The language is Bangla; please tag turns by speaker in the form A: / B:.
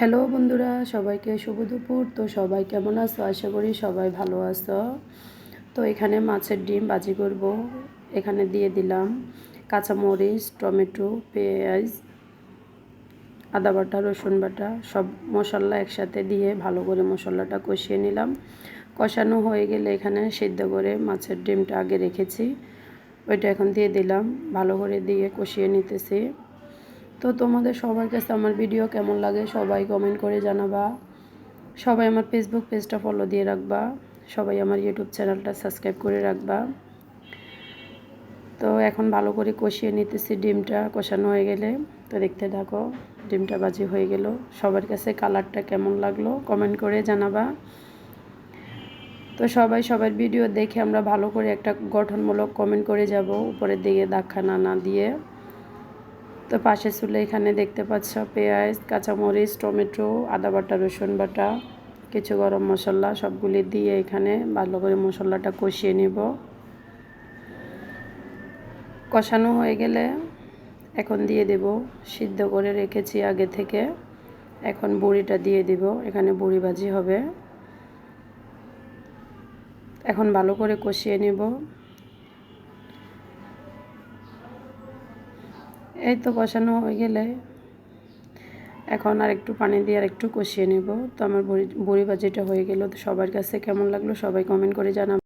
A: হ্যালো বন্ধুরা, সবাইকে শুভ দুপুর। তো সবাই কেমন আছো? আশা করি সবাই ভালো আছো। তো এখানে মাছের ডিম ভাজি করব। এখানে দিয়ে দিলাম কাঁচামরিচ, টমেটো, পেঁয়াজ, আদা বাটা, রসুন বাটা, সব মশলা একসাথে দিয়ে ভালো করে মশলাটা কষিয়ে নিলাম। কষানো হয়ে গেলে এখানে সিদ্ধ করে মাছের ডিমটা আগে রেখেছি, ওইটা এখন দিয়ে দিলাম। ভালো করে দিয়ে কষিয়ে নিতেছি। তো তোমাদের সবার কাছে আমার ভিডিও কেমন লাগে সবাই কমেন্ট করে জানাবা। সবাই আমার ফেসবুক পেজটা ফলো দিয়ে রাখবা। সবাই আমার ইউটিউব চ্যানেলটা সাবস্ক্রাইব করে রাখবা। তো এখন ভালো করে কষিয়ে নিতেছি। ডিমটা কষানো হয়ে গেলে তো দেখতে থাকো। ডিমটা ভাজি হয়ে গেল। সবার কাছে কালারটা কেমন লাগলো কমেন্ট করে জানাবা। তো সবাই সবার ভিডিও দেখে আমরা ভালো করে একটা গঠনমূলক কমেন্ট করে যাব, উপরের দিকে দাগখানা না দিয়ে। তো পাশে চুলে এখানে দেখতে পাচ্ছ পেঁয়াজ, কাঁচামরিচ, টমেটো, আদা বাটা, রসুন বাটা, কিছু গরম মশলা সবগুলি দিয়ে এখানে ভালো করে মশলাটা কষিয়ে নিব। কষানো হয়ে গেলে এখন দিয়ে দেব সিদ্ধ করে রেখেছি আগে থেকে। এখন বড়িটা দিয়ে দিব। এখানে বড়ি ভাজি হবে। এখন ভালো করে কষিয়ে নেব। এই তো কষানো হয়ে গেলে এখন আর একটু পানি দিয়ে আর একটু কষিয়ে নেব। তো আমার বড়ি ভাজিটা হয়ে গেল। তো সবার কাছে কেমন লাগলো সবাই কমেন্ট করে জানাবেন।